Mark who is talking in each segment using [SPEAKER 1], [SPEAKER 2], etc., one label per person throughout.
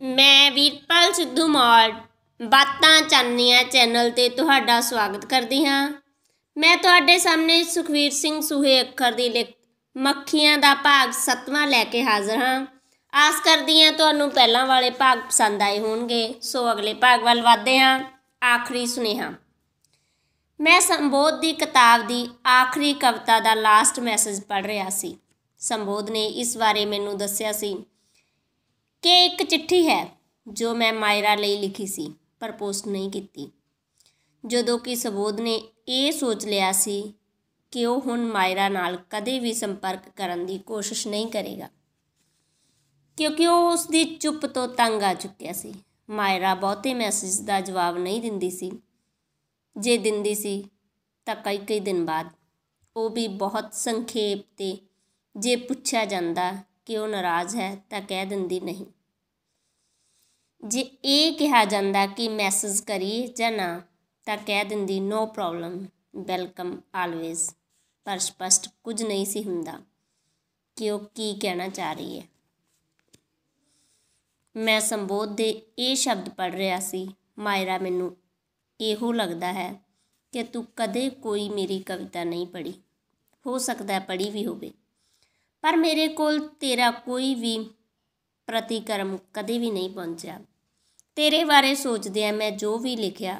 [SPEAKER 1] मैं वीरपाल सिद्धू मौड़ बातां चाननियां चैनल ते तुहाडा स्वागत करदी हाँ। मैं तुहाडे सामने सुखवीर सिंह सूहे अखर दी लिखत मक्खियां दा भाग 7वां लैके हाज़र हाँ। आस करदी हाँ तुहानूं पहलां वाले भाग पसंद आए होणगे। सो अगले भाग वल वधदे हाँ। आखिरी सुनेहा। मैं संबोध दी किताब दी आखिरी कविता दा लास्ट मैसेज पढ़ रहा सी। संबोध ने इस बारे मैनूं दस्सिया सी कि एक चिट्ठी है जो मैं मायरा ਲਈ लिखी सी पर पोस्ट नहीं की। ਜਦੋਂ कि संबोध ने ਇਹ सोच लिया सी कि ਉਹ ਹੁਣ ਮਾਇਰਾ ਨਾਲ ਕਦੇ ਵੀ ਸੰਪਰਕ ਕਰਨ ਦੀ ਕੋਸ਼ਿਸ਼ नहीं करेगा क्योंकि ਉਹ ਉਸਦੀ ਚੁੱਪ ਤੋਂ ਤੰਗ ਆ ਚੁੱਕਿਆ ਸੀ। ਮਾਇਰਾ ਬਹੁਤੇ ਮੈਸੇਜ ਦਾ ਜਵਾਬ नहीं ਦਿੰਦੀ ਸੀ। ਜੇ ਦਿੰਦੀ ਸੀ ਤਾਂ ਕਈ ਦਿਨ ਬਾਅਦ, ਉਹ ਵੀ ਬਹੁਤ ਸੰਖੇਪ ਤੇ ਜੇ ਪੁੱਛਿਆ ਜਾਂਦਾ कि वह नाराज़ है तो कह दिंदी नहीं। जे ये कहा जाता कि मैसेज करिए या ना तो कह दिंदी नो प्रॉब्लम वेलकम आलवेज। पर स्पष्ट कुछ नहीं सी हुंदा कि वह की कहना चाह रही है। मैं संबोध दे ये शब्द पढ़ रहा सी। मायरा मैनू इहो लगता है कि तू कदे कोई मेरी कविता नहीं पढ़ी। हो सकता है पढ़ी भी होवे, पर मेरे कोल तेरा कोई भी प्रतिक्रम कदे भी नहीं पहुँचा। तेरे बारे सोचदे मैं जो भी लिखिया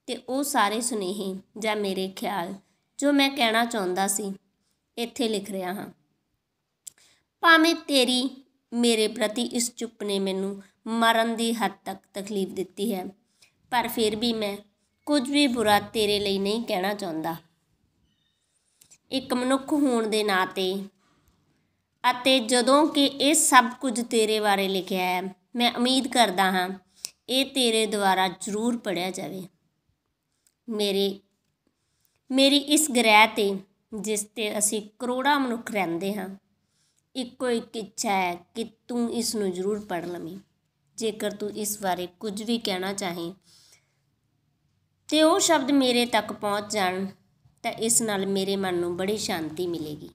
[SPEAKER 1] ते वो सारे सुनेहे या मेरे ख्याल जो मैं कहना चाहता सी इत्थे लिख रहा हाँ। भावें तेरी मेरे प्रति इस चुप ने मैनू मरन दी हद तक तकलीफ दिती है, पर फिर भी मैं कुछ भी बुरा तेरे लिए नहीं कहना चाहता। एक मनुख होण दे नाते ਅਤੇ ਜਦੋਂ कि ਇਹ सब कुछ तेरे बारे लिखिया है, मैं उम्मीद करदा हाँ ਇਹ तेरे द्वारा ਜ਼ਰੂਰ पढ़िया जाए। मेरी इस ग्रह ते जिस ते असी करोड़ां मनुख रहंदे हाँ, इक्को एक इच्छा है कि तू इस नूं ਜ਼ਰੂਰ पढ़ लवीं। जेकर तू इस बारे कुछ भी कहना चाहें ते वो शब्द मेरे तक पहुँच जाण तां इस नाल मेरे मन नूं बड़ी शांति मिलेगी।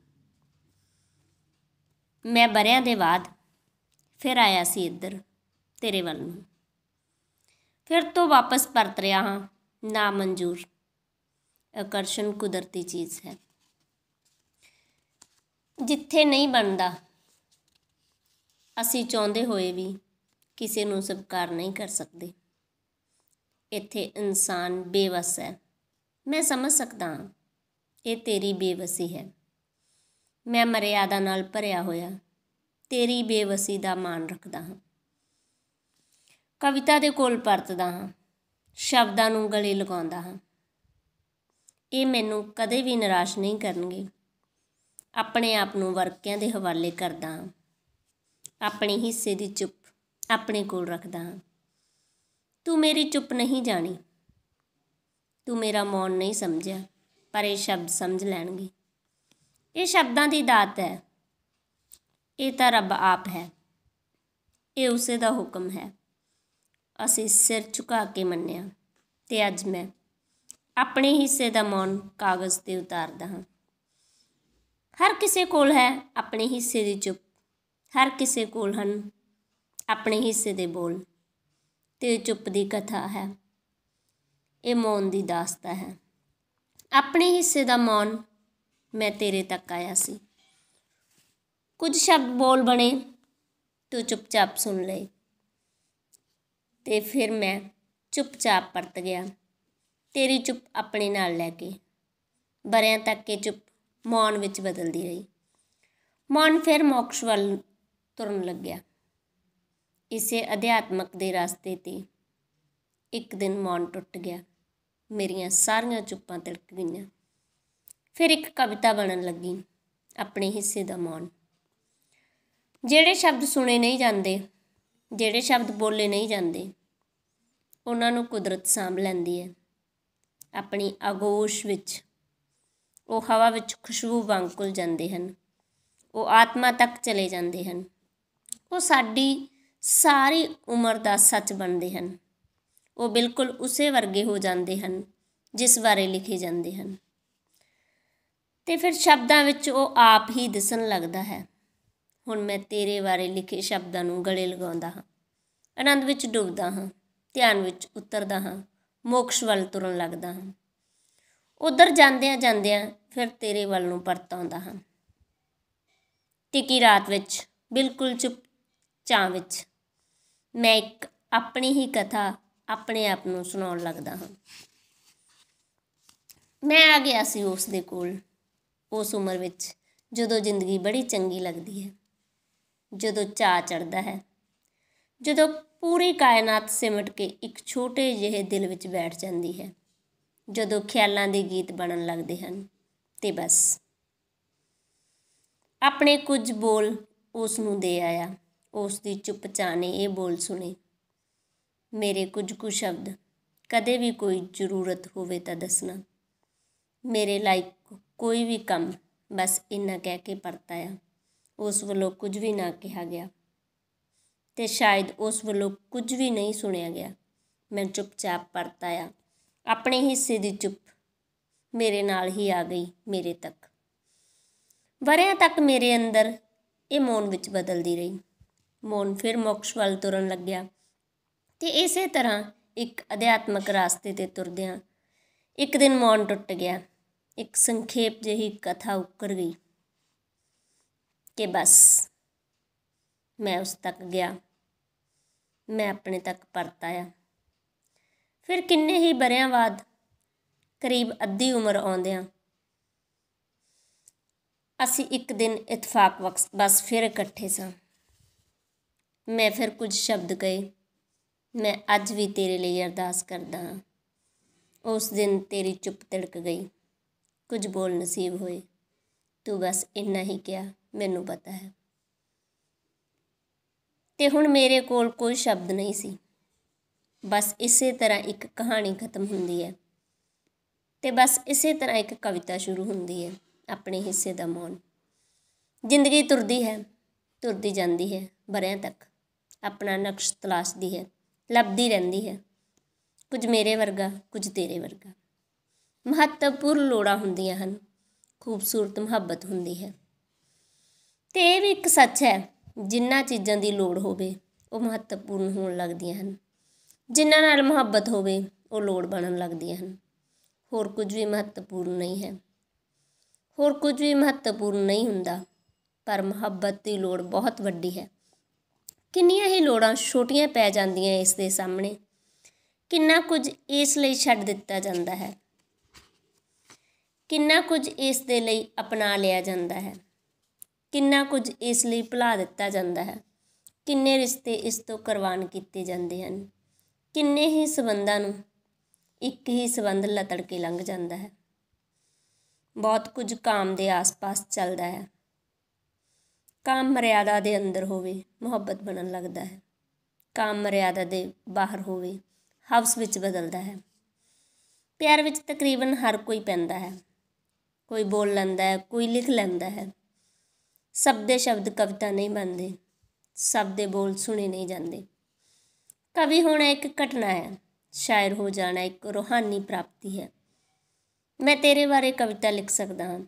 [SPEAKER 1] मैं बरियां दे बाद फिर आया सी इधर तेरे वल नूं, फिर तो वापस परत रहा हाँ। ना मंजूर आकर्षण कुदरती चीज़ है। जिथे नहीं बनता असी चाहुंदे होए भी किसी नूं स्वीकार नहीं कर सकते। इत्थे इंसान बेवस है। मैं समझ सकता हाँ ये तेरी बेवसी है। मैं मर्यादा नाल भरिया होया तेरी बेवसी का मान रखदा हाँ। कविता दे कोल परतदा हाँ, शब्दां नूं गले लगाउंदा हाँ। ये मैनूं कदे भी निराश नहीं करनगे। अपने आप नूं वर्कियां दे हवाले करदा हाँ। अपने हिस्से दी चुप अपने कोल रखदा हाँ। तू मेरी चुप नहीं जानी, तू मेरा मौन नहीं समझिया, पर ये शब्द समझ लैणगे। ये शब्दां दी दात है। ये तां रब आप है। ये उसे दा हुक्म है। असी सिर झुका के मन्निया ते अज मैं अपने हिस्से दा मौन कागज़ ते उतारदा हाँ। हर किसे कोल है अपने हिस्से दी चुप, हर किसे कोल हन अपने हिस्से दे बोल। ते चुप दी कथा है, ये मौन दी दास्ता है। अपने हिस्से दा मौन मैं तेरे तक आया सी। कुछ शब्द बोल बने तो चुपचाप सुन ले ते फिर मैं चुपचाप परत गया तेरी चुप अपने नाल लैके। बरियां तक के चुप मौन विच बदलदी रही। मौन फिर मोक्ष वल तुरन लग्या। इसे अध्यात्मक दे रास्ते ते एक दिन मौन टुट गया। मेरियां सारियां चुप्पां तिलक गईयां। फिर एक कविता बनन लगी अपने हिस्से दा मौन। ਜਿਹੜੇ शब्द सुने नहीं जाते, ਜਿਹੜੇ शब्द बोले नहीं जाते, उन्हां नूं कुदरत सांभ लैंदी है अपनी आगोश विच। वो हवा विच खुशबू वांग घुल जाते हैं। वो आत्मा तक चले जाते हैं। वो साडी सारी उम्र का सच बनते हैं। वो बिल्कुल उसे वर्गे हो जाते हैं जिस बारे लिखे जाते हैं। तो फिर शब्दों विच वो आप ही दिसन लगता है। हुण मैं तेरे बारे लिखे शब्दों नूं गले लगाउंदा हाँ ਆਨੰਦ ਵਿੱਚ ਡੁੱਬਦਾ ਹਾਂ, ਧਿਆਨ ਵਿੱਚ ਉਤਰਦਾ ਹਾਂ, ਮੋਕਸ਼ ਵੱਲ ਤੁਰਨ ਲੱਗਦਾ ਹਾਂ। ਉੱਧਰ ਜਾਂਦਿਆਂ ਜਾਂਦਿਆਂ ਫਿਰ ਤੇਰੇ ਵੱਲ ਨੂੰ ਪਰਤ ਆਉਂਦਾ ਹਾਂ। ਟਿਕੀ ਰਾਤ ਵਿੱਚ ਬਿਲਕੁਲ ਚੁੱਪ ਚਾਂ ਵਿੱਚ ਮੈਂ ਇੱਕ ਆਪਣੀ ਹੀ ਕਥਾ ਆਪਣੇ ਆਪ ਨੂੰ ਸੁਣਾਉਣ ਲੱਗਦਾ ਹਾਂ। ਮੈਂ ਆ ਗਿਆ ਸੀ ਉਸ ਦੇ ਕੋਲ ਉਸ ਉਮਰ ਵਿੱਚ ਜਦੋਂ ਜ਼ਿੰਦਗੀ ਬੜੀ ਚੰਗੀ ਲੱਗਦੀ ਹੈ, ਜਦੋਂ ਚਾਅ ਚੜ੍ਹਦਾ ਹੈ, ਜਦੋਂ ਪੂਰੀ ਕਾਇਨਾਤ ਸਿਮਟ ਕੇ ਇੱਕ ਛੋਟੇ ਜਿਹੇ ਦਿਲ ਵਿੱਚ ਬੈਠ ਜਾਂਦੀ ਹੈ, ਜਦੋਂ ਖਿਆਲਾਂ ਦੇ ਗੀਤ ਬਣਨ ਲੱਗਦੇ ਹਨ। ਤੇ ਬਸ ਆਪਣੇ ਕੁਝ ਬੋਲ ਉਸ ਨੂੰ ਦੇ ਆਇਆ। ਉਸ ਦੀ ਚੁੱਪ ਚਾਂ ਨੇ ਇਹ ਬੋਲ ਸੁਣੇ, ਮੇਰੇ ਕੁਝ ਕੁ ਸ਼ਬਦ, ਕਦੇ ਵੀ ਕੋਈ ਜ਼ਰੂਰਤ ਹੋਵੇ ਤਾਂ ਦੱਸਣਾ, ਮੇਰੇ ਲਾਇਕ ਕੋਈ ਵੀ ਕੰਮ, ਬਸ ਇੰਨਾ ਕਹਿ ਕੇ ਪਰਤ ਆਇਆ। ਉਸ ਵੱਲੋਂ ਕੁਝ ਵੀ ਨਾ ਕਿਹਾ ਗਿਆ ਅਤੇ ਸ਼ਾਇਦ ਉਸ ਵੱਲੋਂ ਕੁਝ ਵੀ ਨਹੀਂ ਸੁਣਿਆ ਗਿਆ। ਮੈਂ ਚੁੱਪਚਾਪ ਪਰਤ ਆਇਆ। ਆਪਣੇ ਹਿੱਸੇ ਦੀ ਚੁੱਪ ਮੇਰੇ ਨਾਲ ਹੀ ਆ ਗਈ, ਮੇਰੇ ਤੱਕ, ਵਰ੍ਹਿਆਂ ਤੱਕ ਮੇਰੇ ਅੰਦਰ ਇਹ ਮੌਨ ਵਿੱਚ ਬਦਲਦੀ ਰਹੀ। ਮੌਨ ਫਿਰ ਮੋਕਸ਼ ਵੱਲ ਤੁਰਨ ਲੱਗਿਆ ਅਤੇ ਇਸੇ ਤਰ੍ਹਾਂ ਇੱਕ ਅਧਿਆਤਮਕ ਰਾਸਤੇ 'ਤੇ ਤੁਰਦਿਆਂ ਇੱਕ ਦਿਨ ਮੌਨ ਟੁੱਟ ਗਿਆ। ਇੱਕ ਸੰਖੇਪ ਜਿਹੀ ਕਥਾ ਉੱਕਰ ਗਈ ਕਿ ਬਸ ਮੈਂ ਉਸ ਤੱਕ ਗਿਆ, ਮੈਂ ਆਪਣੇ ਤੱਕ ਪਰਤ ਆਇਆ। ਫਿਰ ਕਿੰਨੇ ਹੀ ਵਰ੍ਹਿਆਂ ਬਾਅਦ, ਕਰੀਬ ਅੱਧੀ ਉਮਰ ਆਉਂਦਿਆਂ, ਅਸੀਂ ਇੱਕ ਦਿਨ ਇਤਫਾਕ ਬਸ ਫਿਰ ਇਕੱਠੇ ਸਾਂ। ਮੈਂ ਫਿਰ ਕੁਝ ਸ਼ਬਦ ਕਹੇ, ਮੈਂ ਅੱਜ ਵੀ ਤੇਰੇ ਲਈ ਅਰਦਾਸ ਕਰਦਾ ਹਾਂ। ਉਸ ਦਿਨ ਤੇਰੀ ਚੁੱਪ ਤਿੜਕ ਗਈ, ਕੁਝ ਬੋਲ ਨਸੀਬ ਹੋਏ, ਤੂੰ ਬਸ ਇੰਨਾ ਹੀ ਕਿਹਾ, ਮੈਨੂੰ ਪਤਾ ਹੈ। ਅਤੇ ਹੁਣ ਮੇਰੇ ਕੋਲ ਕੋਈ ਸ਼ਬਦ ਨਹੀਂ ਸੀ। ਬਸ ਇਸੇ ਤਰ੍ਹਾਂ ਇੱਕ ਕਹਾਣੀ ਖਤਮ ਹੁੰਦੀ ਹੈ ਅਤੇ ਬਸ ਇਸੇ ਤਰ੍ਹਾਂ ਇੱਕ ਕਵਿਤਾ ਸ਼ੁਰੂ ਹੁੰਦੀ ਹੈ। ਆਪਣੇ ਹਿੱਸੇ ਦਾ ਮੌਨ। ਜ਼ਿੰਦਗੀ ਤੁਰਦੀ ਹੈ, ਤੁਰਦੀ ਜਾਂਦੀ ਹੈ ਵਰ੍ਹਿਆਂ ਤੱਕ, ਆਪਣਾ ਨਕਸ਼ ਤਲਾਸ਼ਦੀ ਹੈ, ਲੱਭਦੀ ਰਹਿੰਦੀ ਹੈ। ਕੁਝ ਮੇਰੇ ਵਰਗਾ, ਕੁਝ ਤੇਰੇ ਵਰਗਾ। ਮਹੱਤਵਪੂਰਨ ਲੋੜਾਂ ਹੁੰਦੀਆਂ ਹਨ, ਖੂਬਸੂਰਤ ਮੁਹੱਬਤ ਹੁੰਦੀ ਹੈ। ਅਤੇ ਇਹ ਵੀ ਇੱਕ ਸੱਚ ਹੈ, ਜਿਨ੍ਹਾਂ ਚੀਜ਼ਾਂ ਦੀ ਲੋੜ ਹੋਵੇ ਉਹ ਮਹੱਤਵਪੂਰਨ ਹੋਣ ਲੱਗਦੀਆਂ ਹਨ, ਜਿਨ੍ਹਾਂ ਨਾਲ ਮੁਹੱਬਤ ਹੋਵੇ ਉਹ ਲੋੜ ਬਣਨ ਲੱਗਦੀਆਂ ਹਨ। ਹੋਰ ਕੁਝ ਵੀ ਮਹੱਤਵਪੂਰਨ ਨਹੀਂ ਹੈ, ਹੋਰ ਕੁਝ ਵੀ ਮਹੱਤਵਪੂਰਨ ਨਹੀਂ ਹੁੰਦਾ, ਪਰ ਮੁਹੱਬਤ ਦੀ ਲੋੜ ਬਹੁਤ ਵੱਡੀ ਹੈ। ਕਿੰਨੀਆਂ ਹੀ ਲੋੜਾਂ ਛੋਟੀਆਂ ਪੈ ਜਾਂਦੀਆਂ ਇਸ ਦੇ ਸਾਹਮਣੇ। ਕਿੰਨਾ ਕੁਝ ਇਸ ਲਈ ਛੱਡ ਦਿੱਤਾ ਜਾਂਦਾ ਹੈ, ਕਿੰਨਾ ਕੁਝ ਇਸ ਦੇ ਲਈ ਅਪਣਾ ਲਿਆ ਜਾਂਦਾ ਹੈ, ਕਿੰਨਾ ਕੁਝ ਇਸ ਲਈ ਭੁਲਾ ਦਿੱਤਾ ਜਾਂਦਾ ਹੈ। ਕਿੰਨੇ ਰਿਸ਼ਤੇ ਇਸ ਤੋਂ ਕੁਰਬਾਨ ਕੀਤੇ ਜਾਂਦੇ ਹਨ। ਕਿੰਨੇ ਹੀ ਸੰਬੰਧਾਂ ਨੂੰ ਇੱਕ ਹੀ ਸੰਬੰਧ ਲਤੜ ਕੇ ਲੰਘ ਜਾਂਦਾ ਹੈ। ਬਹੁਤ ਕੁਝ ਕਾਮ ਦੇ ਆਸ-ਪਾਸ ਚੱਲਦਾ ਹੈ। ਕਾਮ ਮਰਿਆਦਾ ਦੇ ਅੰਦਰ ਹੋਵੇ, ਮੁਹੱਬਤ ਬਣਨ ਲੱਗਦਾ ਹੈ। ਕਾਮ ਮਰਿਆਦਾ ਦੇ ਬਾਹਰ ਹੋਵੇ, ਹਵਸ ਵਿੱਚ ਬਦਲਦਾ ਹੈ। ਪਿਆਰ ਵਿੱਚ ਤਕਰੀਬਨ ਹਰ ਕੋਈ ਪੈਂਦਾ ਹੈ। ਕੋਈ ਬੋਲ ਲੈਂਦਾ ਹੈ, ਕੋਈ ਲਿਖ ਲੈਂਦਾ ਹੈ। ਸਭ ਦੇ ਸ਼ਬਦ ਕਵਿਤਾ ਨਹੀਂ ਬਣਦੇ, ਸਭ ਦੇ ਬੋਲ ਸੁਣੇ ਨਹੀਂ ਜਾਂਦੇ। ਕਵੀ ਹੋਣਾ ਇੱਕ ਘਟਨਾ ਹੈ, ਸ਼ਾਇਰ ਹੋ ਜਾਣਾ ਇੱਕ ਰੂਹਾਨੀ ਪ੍ਰਾਪਤੀ ਹੈ। ਮੈਂ ਤੇਰੇ ਬਾਰੇ ਕਵਿਤਾ ਲਿਖ ਸਕਦਾ ਹਾਂ,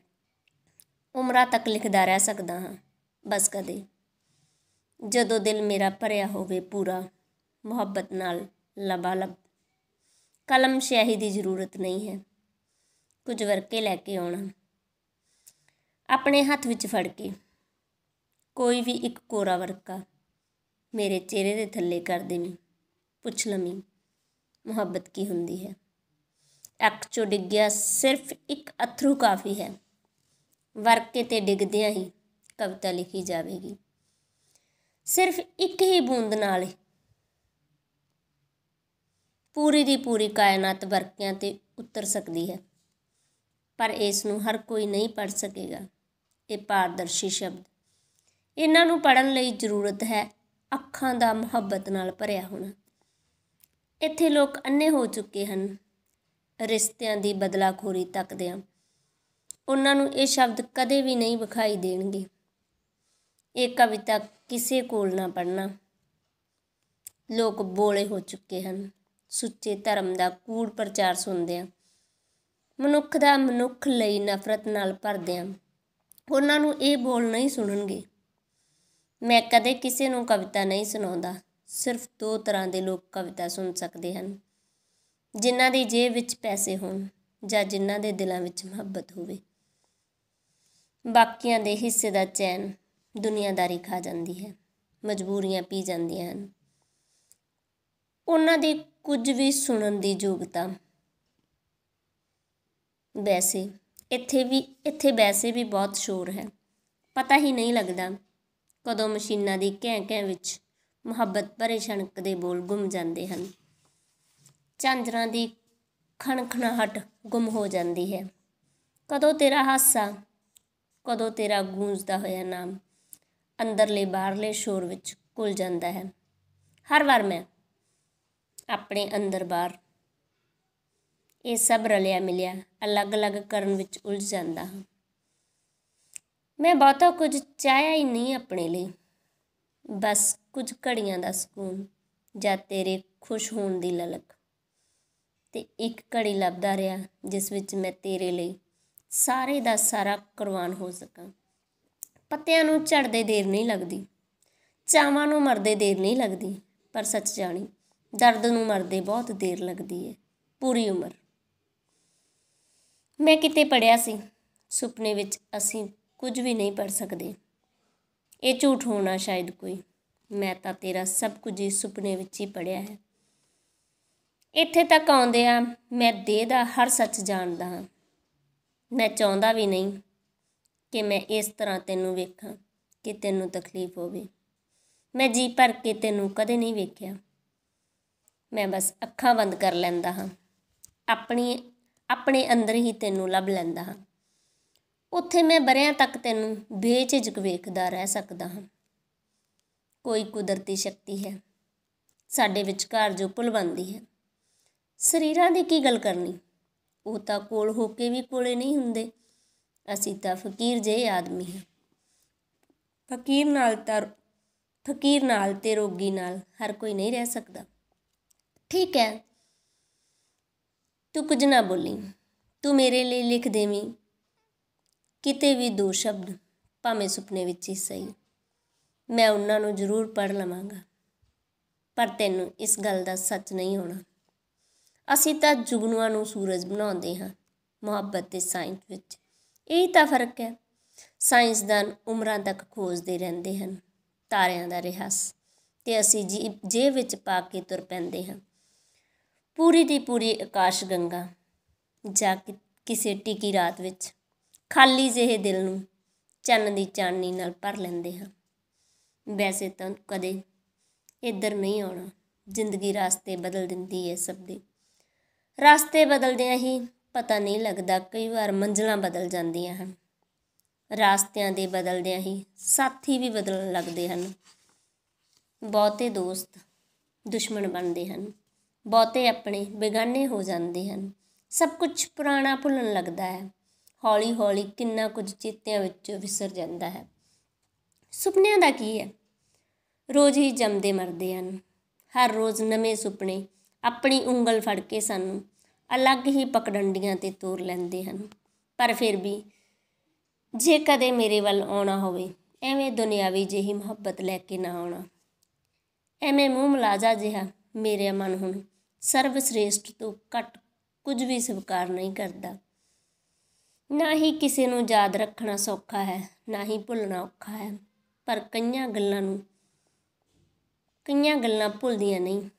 [SPEAKER 1] ਉਮਰਾਂ ਤੱਕ ਲਿਖਦਾ ਰਹਿ ਸਕਦਾ ਹਾਂ। ਬਸ ਕਦੇ ਜਦੋਂ ਦਿਲ ਮੇਰਾ ਭਰਿਆ ਹੋਵੇ ਪੂਰਾ ਮੁਹੱਬਤ ਨਾਲ ਲਬਾਲਬ। ਕਲਮ ਸਿਆਹੀ ਦੀ ਜ਼ਰੂਰਤ ਨਹੀਂ ਹੈ, ਕੁਝ ਵਰਕੇ ਲੈ ਕੇ ਆਉਣਾ ਆਪਣੇ ਹੱਥ ਵਿੱਚ ਫੜ ਕੇ। ਕੋਈ ਵੀ ਇੱਕ ਕੋਰਾ ਵਰਕਾ ਮੇਰੇ ਚਿਹਰੇ ਦੇ ਥੱਲੇ ਕਰ ਦੇਵੀਂ, ਪੁੱਛ ਲਵੀਂ ਮੁਹੱਬਤ ਕੀ ਹੁੰਦੀ ਹੈ। ਅੱਖ 'ਚੋਂ ਡਿੱਗਿਆ ਸਿਰਫ ਇੱਕ ਅੱਥਰੂ ਕਾਫੀ ਹੈ, ਵਰਕੇ 'ਤੇ ਡਿੱਗਦਿਆਂ ਹੀ ਕਵਿਤਾ ਲਿਖੀ ਜਾਵੇਗੀ। ਸਿਰਫ ਇੱਕ ਹੀ ਬੂੰਦ ਨਾਲ ਪੂਰੀ ਦੀ ਪੂਰੀ ਕਾਇਨਾਤ ਵਰਕਿਆਂ 'ਤੇ ਉਤਰ ਸਕਦੀ ਹੈ, ਪਰ ਇਸ ਨੂੰ ਹਰ ਕੋਈ ਨਹੀਂ ਪੜ੍ਹ ਸਕੇਗਾ। ਇਹ ਪਾਰਦਰਸ਼ੀ ਸ਼ਬਦ, ਇਹਨਾਂ ਨੂੰ ਪੜ੍ਹਨ ਲਈ ਜ਼ਰੂਰਤ ਹੈ ਅੱਖਾਂ ਦਾ ਮੁਹੱਬਤ ਨਾਲ ਭਰਿਆ ਹੋਣਾ। ਇੱਥੇ ਲੋਕ ਅੰਨੇ ਹੋ ਚੁੱਕੇ ਹਨ ਰਿਸ਼ਤਿਆਂ ਦੀ ਬਦਲਾਖੋਰੀ ਤੱਕਦਿਆਂ। ਉਹਨਾਂ ਨੂੰ ਇਹ ਸ਼ਬਦ ਕਦੇ ਵੀ ਨਹੀਂ ਵਿਖਾਈ ਦੇਣਗੇ। ਇਹ ਕਵਿਤਾ ਕਿਸੇ ਕੋਲ ਨਾ ਪੜ੍ਹਨਾ। ਲੋਕ ਬੋਲੇ ਹੋ ਚੁੱਕੇ ਹਨ ਸੁੱਚੇ ਧਰਮ ਦਾ ਕੂੜ ਪ੍ਰਚਾਰ ਸੁਣਦਿਆਂ, ਮਨੁੱਖ ਦਾ ਮਨੁੱਖ ਲਈ ਨਫ਼ਰਤ ਨਾਲ ਭਰਦਿਆਂ। ਉਹਨਾਂ ਨੂੰ ਇਹ ਬੋਲ ਨਹੀਂ ਸੁਣਨਗੇ। ਮੈਂ ਕਦੇ ਕਿਸੇ ਨੂੰ ਕਵਿਤਾ ਨਹੀਂ ਸੁਣਾਉਂਦਾ, ਸਿਰਫ 2 ਤਰ੍ਹਾਂ ਦੇ ਲੋਕ ਕਵਿਤਾ ਸੁਣ ਸਕਦੇ ਹਨ, ਜਿਨ੍ਹਾਂ ਦੀ ਜੇਬ ਵਿੱਚ ਪੈਸੇ ਹੋਣ ਜਾਂ ਜਿਨ੍ਹਾਂ ਦੇ ਦਿਲਾਂ ਵਿੱਚ ਮੁਹੱਬਤ ਹੋਵੇ। ਬਾਕੀਆਂ ਦੇ ਹਿੱਸੇ ਦਾ ਚੈਨ ਦੁਨੀਆਦਾਰੀ ਖਾ ਜਾਂਦੀ ਹੈ, ਮਜਬੂਰੀਆਂ ਪੀ ਜਾਂਦੀਆਂ ਹਨ। ਉਹਨਾਂ ਦੀ ਕੁਝ ਵੀ ਸੁਣਨ ਦੀ ਯੋਗਤਾ ਇੱਥੇ ਵੈਸੇ ਵੀ ਬਹੁਤ ਸ਼ੋਰ ਹੈ। ਪਤਾ ਹੀ ਨਹੀਂ ਲੱਗਦਾ ਕਦੋਂ ਮਸ਼ੀਨਾਂ ਦੀ ਘੈਂ-ਘੈਂ ਵਿੱਚ ਮੁਹੱਬਤ ਭਰੇ ਛਣਕਦੇ ਬੋਲ ਗੁੰਮ ਜਾਂਦੇ ਹਨ। ਝਾਂਜਰਾਂ ਦੀ ਖਣਖਣਾਹਟ ਗੁੰਮ ਹੋ ਜਾਂਦੀ ਹੈ। ਕਦੋਂ ਤੇਰਾ ਹਾਸਾ, ਕਦੋਂ ਤੇਰਾ ਗੂੰਜਦਾ ਹੋਇਆ ਨਾਮ ਅੰਦਰਲੇ ਬਾਹਰਲੇ ਸ਼ੋਰ ਵਿੱਚ ਘੁਲ ਜਾਂਦਾ ਹੈ। ਹਰ ਵਾਰ ਮੈਂ ਆਪਣੇ ਅੰਦਰ ਬਾਹਰ ਇਹ ਸਭ ਰਲਿਆ ਮਿਲਿਆ ਅਲੱਗ-ਅਲੱਗ ਕਰਨ ਵਿੱਚ ਉਲਝ ਜਾਂਦਾ ਹਾਂ। ਮੈਂ ਬਹੁਤਾ ਕੁਝ ਚਾਹਿਆ ਹੀ ਨਹੀਂ ਆਪਣੇ ਲਈ, ਬਸ ਕੁਝ ਘੜੀਆਂ ਦਾ ਸਕੂਨ ਜਾਂ ਤੇਰੇ ਖੁਸ਼ ਹੋਣ ਦੀ ਲਲਕ, ਤੇ ਇੱਕ ਘੜੀ ਲੱਭਦਾ ਰਿਹਾ ਜਿਸ ਵਿੱਚ ਮੈਂ ਤੇਰੇ ਲਈ ਸਾਰੇ ਦਾ ਸਾਰਾ ਕੁਰਬਾਨ ਹੋ ਸਕਾਂ। ਪੱਤਿਆਂ ਨੂੰ ਝੜਦੇ ਦੇਰ ਨਹੀਂ ਲੱਗਦੀ, ਚਾਵਾਂ ਨੂੰ ਮਰਦੇ ਦੇਰ ਨਹੀਂ ਲੱਗਦੀ, ਪਰ ਸੱਚ ਜਾਣੀ ਦਰਦ ਨੂੰ ਮਰਦੇ ਬਹੁਤ ਦੇਰ ਲੱਗਦੀ ਹੈ, ਪੂਰੀ ਉਮਰ। ਮੈਂ ਕਿਤੇ ਪੜ੍ਹਿਆ ਸੀ, ਸੁਪਨੇ ਵਿੱਚ ਅਸੀਂ ਕੁਝ ਵੀ ਨਹੀਂ ਪੜ੍ਹ ਸਕਦੇ। ਇਹ ਝੂਠ ਹੋਣਾ ਸ਼ਾਇਦ ਕੋਈ, ਮੈਂ ਤਾਂ ਤੇਰਾ ਸਭ ਕੁਝ ਹੀ ਸੁਪਨੇ ਵਿੱਚ ਹੀ ਪੜ੍ਹਿਆ ਹੈ। ਇੱਥੇ ਤੱਕ ਆਉਂਦਿਆਂ ਮੈਂ ਦੇਹ ਦਾ ਹਰ ਸੱਚ ਜਾਣਦਾ ਹਾਂ। ਮੈਂ ਚਾਹੁੰਦਾ ਵੀ ਨਹੀਂ ਕਿ ਮੈਂ ਇਸ ਤਰ੍ਹਾਂ ਤੈਨੂੰ ਵੇਖਾਂ ਕਿ ਤੈਨੂੰ ਤਕਲੀਫ ਹੋਵੇ। ਮੈਂ ਜੀ ਭਰ ਕੇ ਤੈਨੂੰ ਕਦੇ ਨਹੀਂ ਵੇਖਿਆ। ਮੈਂ ਬਸ ਅੱਖਾਂ ਬੰਦ ਕਰ ਲੈਂਦਾ ਹਾਂ, ਆਪਣੇ ਅੰਦਰ ਹੀ ਤੈਨੂੰ ਲੱਭ ਲੈਂਦਾ ਹਾਂ। ਉੱਥੇ ਮੈਂ ਵਰ੍ਹਿਆਂ ਤੱਕ ਤੈਨੂੰ ਬੇਝਿਜਕ ਵੇਖਦਾ ਰਹਿ ਸਕਦਾ ਹਾਂ। ਕੋਈ ਕੁਦਰਤੀ ਸ਼ਕਤੀ ਹੈ ਸਾਡੇ ਵਿਚਕਾਰ ਜੋ ਪੁਲ ਬਣਦੀ ਹੈ। ਸਰੀਰਾਂ ਦੀ ਕੀ ਗੱਲ ਕਰਨੀ, ਉਹ ਤਾਂ ਕੋਲ ਹੋ ਕੇ ਵੀ ਕੋਲੇ ਨਹੀਂ ਹੁੰਦੇ। ਅਸੀਂ ਤਾਂ ਫਕੀਰ ਜਿਹੇ ਆਦਮੀ ਹਾਂ। ਫਕੀਰ ਨਾਲ ਤੇ ਰੋਗੀ ਨਾਲ ਹਰ ਕੋਈ ਨਹੀਂ ਰਹਿ ਸਕਦਾ। ਠੀਕ ਹੈ, ਤੂੰ ਕੁਝ ਨਾ ਬੋਲੀ। ਤੂੰ ਮੇਰੇ ਲਈ ਲਿਖ ਦੇਵੀਂ ਕਿਤੇ ਵੀ 2 ਸ਼ਬਦ, ਭਾਵੇਂ ਸੁਪਨੇ ਵਿੱਚ ਹੀ ਸਹੀ। ਮੈਂ ਉਹਨਾਂ ਨੂੰ ਜ਼ਰੂਰ ਪੜ੍ਹ ਲਵਾਂਗਾ, ਪਰ ਤੈਨੂੰ ਇਸ ਗੱਲ ਦਾ ਸੱਚ ਨਹੀਂ ਹੋਣਾ। ਅਸੀਂ ਤਾਂ ਜੁਗਨੂਆਂ ਨੂੰ ਸੂਰਜ ਬਣਾਉਂਦੇ ਹਾਂ ਮੁਹੱਬਤ ਤੇ ਸਾਇੰਸ ਵਿੱਚ। ਇਹੀ ਤਾਂ ਫਰਕ ਹੈ। ਸਾਇੰਸਦਾਨ ਉਮਰਾਂ ਤੱਕ ਖੋਜਦੇ ਰਹਿੰਦੇ ਹਨ ਤਾਰਿਆਂ ਦਾ ਰਹੱਸ, ਤੇ ਅਸੀਂ ਜੇਬ ਵਿੱਚ ਪਾ ਕੇ ਤੁਰ ਪੈਂਦੇ ਹਾਂ ਪੂਰੀ ਦੀ ਪੂਰੀ ਆਕਾਸ਼ ਗੰਗਾ। ਜਾਂ ਕਿਸੇ ਟਿਕੀ ਰਾਤ ਵਿੱਚ ਖਾਲੀ ਜਿਹੇ ਦਿਲ ਨੂੰ ਚੰਨ ਦੀ ਚਾਨਣੀ ਨਾਲ ਭਰ ਲੈਂਦੇ ਹਾਂ। ਵੈਸੇ ਤਾਂ ਕਦੇ ਇੱਧਰ ਨਹੀਂ ਆਉਣਾ। ਜ਼ਿੰਦਗੀ ਰਾਸਤੇ ਬਦਲ ਦਿੰਦੀ ਹੈ ਸਭ ਦੇ। ਰਾਸਤੇ ਬਦਲਦਿਆਂ ਹੀ ਪਤਾ ਨਹੀਂ ਲੱਗਦਾ, ਕਈ ਵਾਰ ਮੰਜ਼ਿਲਾਂ ਬਦਲ ਜਾਂਦੀਆਂ ਹਨ। ਰਾਸਤਿਆਂ ਦੇ ਬਦਲਦਿਆਂ ਹੀ ਸਾਥੀ ਵੀ ਬਦਲਣ ਲੱਗਦੇ ਹਨ। ਬਹੁਤੇ ਦੋਸਤ ਦੁਸ਼ਮਣ ਬਣਦੇ ਹਨ, ਬਹੁਤੇ ਆਪਣੇ ਬੇਗਾਨੇ ਹੋ ਜਾਂਦੇ ਹਨ। ਸਭ ਕੁਝ ਪੁਰਾਣਾ ਭੁੱਲਣ ਲੱਗਦਾ ਹੈ। ਹੌਲੀ ਹੌਲੀ ਕਿੰਨਾ ਕੁਝ ਚੇਤਿਆਂ ਵਿੱਚੋਂ ਵਿਸਰ ਜਾਂਦਾ ਹੈ। ਸੁਪਨਿਆਂ ਦਾ ਕੀ ਹੈ, ਰੋਜ਼ ਹੀ ਜੰਮਦੇ ਮਰਦੇ ਹਨ। ਹਰ ਰੋਜ਼ ਨਵੇਂ ਸੁਪਨੇ ਆਪਣੀ ਉਂਗਲ ਫੜ ਕੇ ਸਾਨੂੰ ਅਲੱਗ ਹੀ ਪਗਡੰਡੀਆਂ 'ਤੇ ਤੋਰ ਲੈਂਦੇ ਹਨ। ਪਰ ਫਿਰ ਵੀ ਜੇ ਕਦੇ ਮੇਰੇ ਵੱਲ ਆਉਣਾ ਹੋਵੇ, ਐਵੇਂ ਦੁਨਿਆਵੀ ਜਿਹੀ ਮੁਹੱਬਤ ਲੈ ਕੇ ਨਾ ਆਉਣਾ। ਐਵੇਂ ਮੂੰਹ ਮਲਾਜਾ ਜਿਹਾ ਮੇਰਾ ਮਨ ਹੁਣ ਸਰਵ ਸ੍ਰੇਸ਼ਟ ਤੋਂ ਘੱਟ ਕੁਝ ਵੀ ਸਵੀਕਾਰ ਨਹੀਂ ਕਰਦਾ। ਨਾ ਹੀ ਕਿਸੇ ਨੂੰ ਯਾਦ ਰੱਖਣਾ ਸੌਖਾ ਹੈ, ਨਾ ਹੀ ਭੁੱਲਣਾ ਔਖਾ ਹੈ। ਪਰ ਕਈਆਂ ਗੱਲਾਂ ਭੁੱਲਦੀਆਂ ਨਹੀਂ।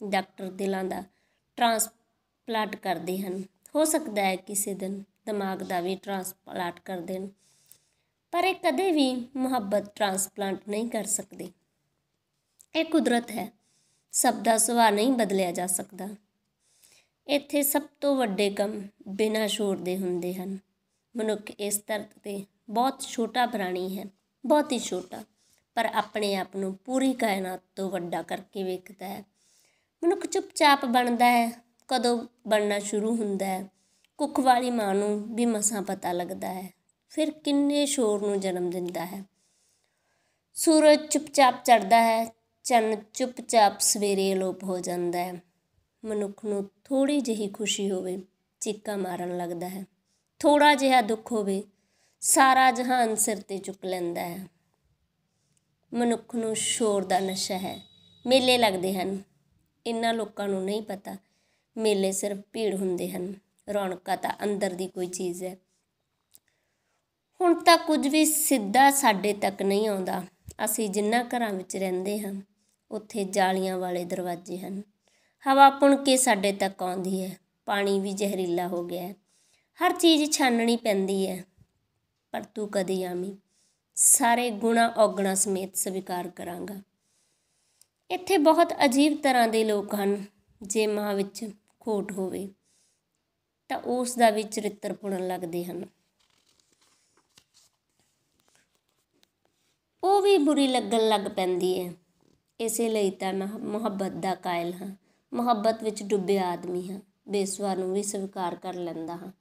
[SPEAKER 1] ਡਾਕਟਰ ਦਿਲਾਂ ਦਾ ਟ੍ਰਾਂਸਪਲਾਂਟ ਕਰਦੇ ਹਨ। ਹੋ ਸਕਦਾ ਹੈ ਕਿਸੇ ਦਿਨ ਦਿਮਾਗ ਦਾ ਵੀ ਟ੍ਰਾਂਸਪਲਾਂਟ ਕਰ ਦੇਣ, ਪਰ ਇਹ ਕਦੇ ਵੀ ਮੁਹੱਬਤ ਟ੍ਰਾਂਸਪਲਾਂਟ ਨਹੀਂ ਕਰ ਸਕਦੇ। ਇਹ ਕੁਦਰਤ ਹੈ, ਸਭ ਦਾ ਸੁਭਾਅ ਨਹੀਂ ਬਦਲਿਆ ਜਾ ਸਕਦਾ। ਇੱਥੇ ਸਭ ਤੋਂ ਵੱਡੇ ਕੰਮ ਬਿਨਾਂ ਸ਼ੋਰ ਦੇ ਹੁੰਦੇ ਹਨ। ਮਨੁੱਖ ਇਸ ਧਰਤੀ 'ਤੇ ਬਹੁਤ ਛੋਟਾ ਪ੍ਰਾਣੀ ਹੈ, ਬਹੁਤ ਹੀ ਛੋਟਾ, ਪਰ ਆਪਣੇ ਆਪ ਨੂੰ ਪੂਰੀ ਕਾਇਨਾਤ ਤੋਂ ਵੱਡਾ ਕਰਕੇ ਵੇਖਦਾ ਹੈ। ਮਨੁੱਖ ਚੁੱਪਚਾਪ ਬਣਦਾ ਹੈ। ਕਦੋਂ ਬਣਨਾ ਸ਼ੁਰੂ ਹੁੰਦਾ ਹੈ, ਕੁੱਖ ਵਾਲੀ ਮਾਂ ਨੂੰ ਵੀ ਮਸਾਂ ਪਤਾ ਲੱਗਦਾ ਹੈ। ਫਿਰ ਕਿੰਨੇ ਸ਼ੋਰ ਨੂੰ ਜਨਮ ਦਿੰਦਾ ਹੈ। ਸੂਰਜ ਚੁੱਪਚਾਪ ਚੜ੍ਹਦਾ ਹੈ, ਚੰਨ ਚੁੱਪਚਾਪ ਸਵੇਰੇ ਅਲੋਪ ਹੋ ਜਾਂਦਾ ਹੈ। ਮਨੁੱਖ ਨੂੰ ਥੋੜ੍ਹੀ ਜਿਹੀ ਖੁਸ਼ੀ ਹੋਵੇ, ਚੀਕਾਂ ਮਾਰਨ ਲੱਗਦਾ ਹੈ। ਥੋੜ੍ਹਾ ਜਿਹਾ ਦੁੱਖ ਹੋਵੇ, ਸਾਰਾ ਜਹਾਨ ਸਿਰ 'ਤੇ ਚੁੱਕ ਲੈਂਦਾ ਹੈ। ਮਨੁੱਖ ਨੂੰ ਸ਼ੋਰ ਦਾ ਨਸ਼ਾ ਹੈ, ਮੇਲੇ ਲੱਗਦੇ ਹਨ। ਇਹਨਾਂ ਲੋਕਾਂ ਨੂੰ ਨਹੀਂ ਪਤਾ ਮੇਲੇ ਸਿਰਫ ਭੀੜ ਹੁੰਦੇ ਹਨ, ਰੌਣਕਾਂ ਤਾਂ ਅੰਦਰ ਦੀ ਕੋਈ ਚੀਜ਼ ਹੈ। ਹੁਣ ਤਾਂ ਕੁਝ ਵੀ ਸਿੱਧਾ ਸਾਡੇ ਤੱਕ ਨਹੀਂ ਆਉਂਦਾ। ਅਸੀਂ ਜਿਨ੍ਹਾਂ ਘਰਾਂ ਵਿੱਚ ਰਹਿੰਦੇ ਹਾਂ ਉੱਥੇ ਜਾਲੀਆਂ ਵਾਲੇ ਦਰਵਾਜ਼ੇ ਹਨ। ਹਵਾ ਪੁਣ ਕੇ ਸਾਡੇ ਤੱਕ ਆਉਂਦੀ ਹੈ। ਪਾਣੀ ਵੀ ਜ਼ਹਿਰੀਲਾ ਹੋ ਗਿਆ ਹੈ। ਹਰ ਚੀਜ਼ ਛਾਨਣੀ ਪੈਂਦੀ ਹੈ। ਪਰ ਤੂੰ ਕਦੇ ਆਵੀਂ, ਸਾਰੇ ਗੁਣਾ ਔਗਣਾ ਸਮੇਤ ਸਵੀਕਾਰ ਕਰਾਂਗਾ। ਇੱਥੇ ਬਹੁਤ ਅਜੀਬ ਤਰ੍ਹਾਂ ਦੇ ਲੋਕ ਹਨ। ਜੇ ਮਾਂ ਵਿੱਚ ਖੋਟ ਹੋਵੇ ਤਾਂ ਉਸ ਦਾ ਵੀ ਚਰਿੱਤਰ ਪੁਣਨ ਲੱਗਦੇ ਹਨ। ਉਹ ਵੀ ਬੁਰੀ ਲੱਗਣ ਲੱਗ ਪੈਂਦੀ ਹੈ। ਇਸੇ ਲਈ ਤਾਂ ਮੈਂ ਮੁਹੱਬਤ ਦਾ ਕਾਇਲ ਹਾਂ, ਮੁਹੱਬਤ ਵਿੱਚ ਡੁੱਬਿਆ ਆਦਮੀ ਹਾਂ। ਬੇਸਵਾ ਨੂੰ ਵੀ ਸਵੀਕਾਰ ਕਰ ਲੈਂਦਾ ਹਾਂ,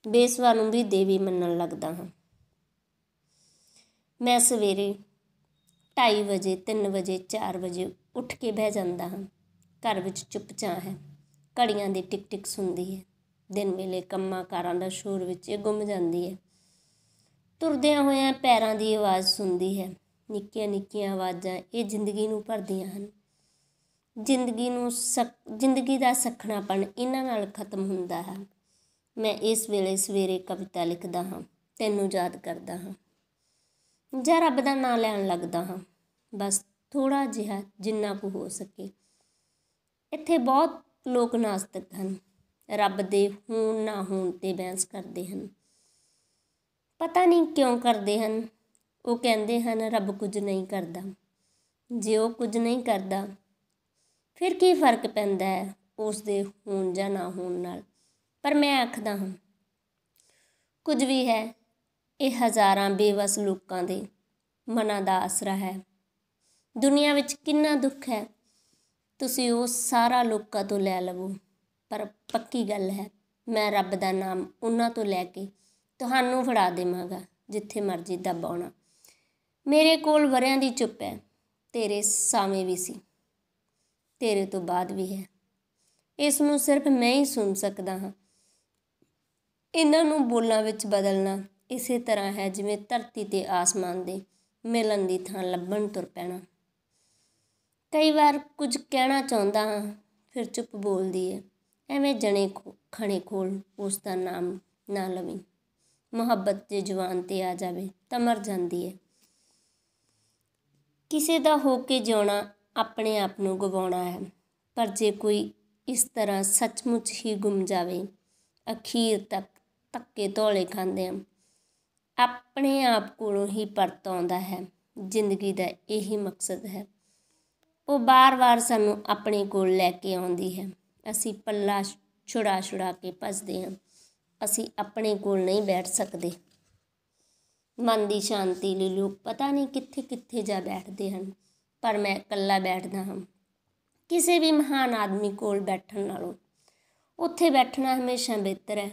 [SPEAKER 1] ਬੇਸਵਾ ਨੂੰ ਵੀ ਦੇਵੀ ਮੰਨਣ ਲੱਗਦਾ ਹਾਂ। ਮੈਂ ਸਵੇਰੇ 2:30 ਵਜੇ, 3 ਵਜੇ, 4 ਵਜੇ ਉੱਠ ਕੇ ਬਹਿ ਜਾਂਦਾ ਹਾਂ। ਘਰ ਵਿੱਚ ਚੁੱਪ-ਚਾਂ ਹੈ। ਘੜੀਆਂ ਦੀ ਟਿਕ-ਟਿਕ ਸੁਣਦੀ ਹੈ। ਦਿਨ ਵੇਲੇ ਕੰਮਾਂ ਕਾਰਾਂ ਦਾ ਸ਼ੋਰ ਵਿੱਚ ਇਹ ਗੁੰਮ ਜਾਂਦੀ ਹੈ। ਤੁਰਦਿਆਂ ਹੋਇਆਂ ਪੈਰਾਂ ਦੀ ਆਵਾਜ਼ ਸੁਣਦੀ ਹੈ। ਨਿੱਕੀਆਂ ਨਿੱਕੀਆਂ ਆਵਾਜ਼ਾਂ ਇਹ ਜ਼ਿੰਦਗੀ ਨੂੰ ਭਰਦੀਆਂ ਹਨ। ਜ਼ਿੰਦਗੀ ਦਾ ਸੱਖਣਾਪਣ ਇਹਨਾਂ ਨਾਲ ਖਤਮ ਹੁੰਦਾ ਹੈ। ਮੈਂ ਇਸ ਵੇਲੇ ਸਵੇਰੇ ਕਵਿਤਾ ਲਿਖਦਾ ਹਾਂ, ਤੈਨੂੰ ਯਾਦ ਕਰਦਾ ਹਾਂ ਜਾਂ ਰੱਬ ਦਾ ਨਾਂ ਲੈਣ ਲੱਗਦਾ ਹਾਂ, ਬਸ ਥੋੜ੍ਹਾ ਜਿਹਾ ਜਿੰਨਾ ਕੁ ਹੋ ਸਕੇ। ਇੱਥੇ ਬਹੁਤ ਲੋਕ ਨਾਸਤਿਕ ਹਨ। ਰੱਬ ਦੇ ਹੋਣ ਨਾ ਹੋਣ 'ਤੇ ਬਹਿਸ ਕਰਦੇ ਹਨ। ਪਤਾ ਨਹੀਂ ਕਿਉਂ ਕਰਦੇ ਹਨ। ਉਹ ਕਹਿੰਦੇ ਹਨ ਰੱਬ ਕੁਝ ਨਹੀਂ ਕਰਦਾ। ਜੇ ਉਹ ਕੁਝ ਨਹੀਂ ਕਰਦਾ ਫਿਰ ਕੀ ਫਰਕ ਪੈਂਦਾ ਹੈ ਉਸ ਦੇ ਹੋਣ ਜਾਂ ਨਾ ਹੋਣ ਨਾਲ। ਪਰ ਮੈਂ ਆਖਦਾ ਹਾਂ ਕੁਝ ਵੀ ਹੈ। ਇਹ ਹਜ਼ਾਰਾਂ ਬੇਵੱਸ ਲੋਕਾਂ ਦੇ ਮਨਾਂ ਦਾ ਆਸਰਾ ਹੈ। ਦੁਨੀਆ ਵਿੱਚ ਕਿੰਨਾ ਦੁੱਖ ਹੈ, ਤੁਸੀਂ ਉਹ ਸਾਰਾ ਲੋਕਾਂ ਤੋਂ ਲੈ ਲਵੋ। ਪਰ ਪੱਕੀ ਗੱਲ ਹੈ, ਮੈਂ ਰੱਬ ਦਾ ਨਾਮ ਉਹਨਾਂ ਤੋਂ ਲੈ ਕੇ ਤੁਹਾਨੂੰ ਫੜਾ ਦੇਵਾਂਗਾ ਜਿੱਥੇ ਮਰਜ਼ੀ ਦੱਬ ਆਉਣਾ। ਮੇਰੇ ਕੋਲ ਵਰ੍ਹਿਆਂ ਦੀ ਚੁੱਪ ਹੈ। ਤੇਰੇ ਸਾਵੇਂ ਵੀ ਸੀ, ਤੇਰੇ ਤੋਂ ਬਾਅਦ ਵੀ ਹੈ। ਇਸ ਨੂੰ ਸਿਰਫ ਮੈਂ ਹੀ ਸੁਣ ਸਕਦਾ ਹਾਂ। ਇਹਨਾਂ ਨੂੰ ਬੋਲਾਂ ਵਿੱਚ ਬਦਲਣਾ ਇਸੇ ਤਰ੍ਹਾਂ ਹੈ ਜਿਵੇਂ ਧਰਤੀ ਤੇ ਆਸਮਾਨ ਦੇ ਮਿਲਣ ਦੀ ਥਾਂ ਲੱਭਣ ਤੁਰ ਪੈਣਾ। ਕਈ ਵਾਰ ਕੁਝ ਕਹਿਣਾ ਚਾਹੁੰਦਾ ਹਾਂ, ਫਿਰ ਚੁੱਪ ਬੋਲਦੀ ਹੈ। ਐਵੇਂ ਜਣੇ ਖਣੇ ਖੋਲ ਉਸ ਦਾ ਨਾਮ ਨਾ ਲਵੀਂ। ਮੁਹੱਬਤ ਜੇ ਜ਼ੁਬਾਨ 'ਤੇ ਆ ਜਾਵੇ ਤਾਂ ਮਰ ਜਾਂਦੀ ਹੈ। ਕਿਸੇ ਦਾ ਹੋ ਕੇ ਜਿਉਣਾ ਆਪਣੇ ਆਪ ਨੂੰ ਗਵਾਉਣਾ ਹੈ। ਪਰ ਜੇ ਕੋਈ ਇਸ ਤਰ੍ਹਾਂ ਸੱਚਮੁੱਚ ਹੀ ਗੁੰਮ ਜਾਵੇ, ਅਖੀਰ ਤੱਕ ਧੱਕੇ ਧੌਲੇ ਖਾਂਦਿਆਂ ਆਪਣੇ ਆਪ ਕੋਲੋਂ ਹੀ ਪਰਤ ਆਉਂਦਾ ਹੈ। ਜ਼ਿੰਦਗੀ ਦਾ ਇਹੀ ਮਕਸਦ ਹੈ। ਉਹ ਵਾਰ-ਵਾਰ ਸਾਨੂੰ ਆਪਣੇ ਕੋਲ ਲੈ ਕੇ ਆਉਂਦੀ ਹੈ। ਅਸੀਂ ਪੱਲਾ ਛੁਡਾ ਕੇ ਭੱਜਦੇ ਹਾਂ। ਅਸੀਂ ਆਪਣੇ ਕੋਲ ਨਹੀਂ ਬੈਠ ਸਕਦੇ। ਮਨ ਦੀ ਸ਼ਾਂਤੀ ਲਈ ਲੋਕ ਪਤਾ ਨਹੀਂ ਕਿੱਥੇ ਕਿੱਥੇ ਜਾ ਬੈਠਦੇ ਹਨ, ਪਰ ਮੈਂ ਇਕੱਲਾ ਬੈਠਦਾ ਹਾਂ। ਕਿਸੇ ਵੀ ਮਹਾਨ ਆਦਮੀ ਕੋਲ ਬੈਠਣ ਨਾਲੋਂ ਉੱਥੇ ਬੈਠਣਾ ਹਮੇਸ਼ਾ ਬਿਹਤਰ ਹੈ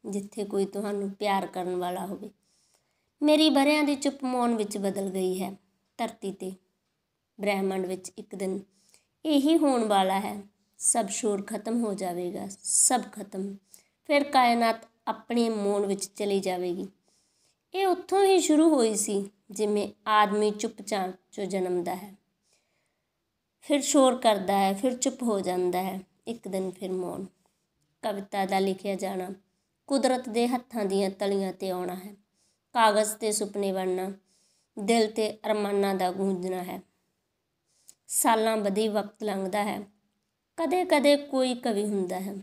[SPEAKER 1] ਜਿੱਥੇ ਕੋਈ ਤੁਹਾਨੂੰ ਪਿਆਰ ਕਰਨ ਵਾਲਾ ਹੋਵੇ। ਮੇਰੀ ਵਰ੍ਹਿਆਂ ਦੀ ਚੁੱਪ ਮੌਨ ਵਿੱਚ ਬਦਲ ਗਈ ਹੈ। ਧਰਤੀ 'ਤੇ ਬ੍ਰਹਿਮੰਡ ਵਿੱਚ ਇੱਕ ਦਿਨ ਇਹੀ ਹੋਣ ਵਾਲਾ ਹੈ। ਸਭ ਸ਼ੋਰ ਖਤਮ ਹੋ ਜਾਵੇਗਾ, ਸਭ ਖਤਮ। ਫਿਰ ਕਾਇਨਾਤ ਆਪਣੇ ਮੌਨ ਵਿੱਚ ਚਲੀ ਜਾਵੇਗੀ। ਇਹ ਉੱਥੋਂ ਹੀ ਸ਼ੁਰੂ ਹੋਈ ਸੀ ਜਿਵੇਂ ਆਦਮੀ ਚੁੱਪ-ਚਾਪ 'ਚੋਂ ਜਨਮਦਾ ਹੈ, ਫਿਰ ਸ਼ੋਰ ਕਰਦਾ ਹੈ, ਫਿਰ ਚੁੱਪ ਹੋ ਜਾਂਦਾ ਹੈ। ਇੱਕ ਦਿਨ ਫਿਰ ਮੌਨ। ਕਵਿਤਾ ਦਾ ਲਿਖਿਆ ਜਾਣਾ ਕੁਦਰਤ ਦੇ ਹੱਥਾਂ ਦੀਆਂ ਤਲੀਆਂ 'ਤੇ ਆਉਣਾ ਹੈ। ਕਾਗਜ਼ 'ਤੇ ਸੁਪਨੇ ਬਣਨਾ, ਦਿਲ 'ਤੇ ਅਰਮਾਨਾਂ ਦਾ ਗੂੰਜਣਾ ਹੈ। ਸਾਲਾਂ ਬੱਧੀ ਵਕਤ ਲੰਘਦਾ ਹੈ। ਕਦੇ-ਕਦੇ ਕੋਈ ਕਵੀ ਹੁੰਦਾ ਹੈ।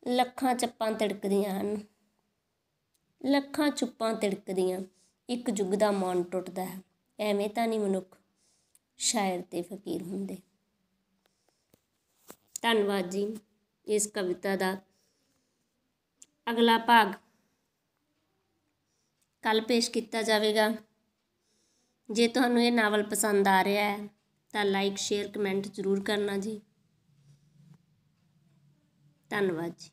[SPEAKER 1] ਲੱਖਾਂ ਚੱਪਾਂ ਤਿੜਕਦੀਆਂ ਹਨ, ਲੱਖਾਂ ਚੁੱਪਾਂ ਤਿੜਕਦੀਆਂ, ਇੱਕ ਯੁੱਗ ਦਾ ਮੌਨ ਟੁੱਟਦਾ ਹੈ। ਐਵੇਂ ਤਾਂ ਨਹੀਂ ਮਨੁੱਖ ਸ਼ਾਇਰ ਤੇ ਫਕੀਰ ਹੁੰਦੇ। ਧੰਨਵਾਦ ਜੀ। ਇਸ ਕਵਿਤਾ ਦਾ ਅਗਲਾ ਭਾਗ ਕੱਲ੍ਹ ਪੇਸ਼ ਕੀਤਾ ਜਾਵੇਗਾ। ਜੇ ਤੁਹਾਨੂੰ ਇਹ ਨਾਵਲ ਪਸੰਦ ਆ ਰਿਹਾ ਹੈ ਤਾਂ ਲਾਈਕ, ਸ਼ੇਅਰ, ਕਮੈਂਟ ਜ਼ਰੂਰ ਕਰਨਾ ਜੀ। ਧੰਨਵਾਦ ਜੀ।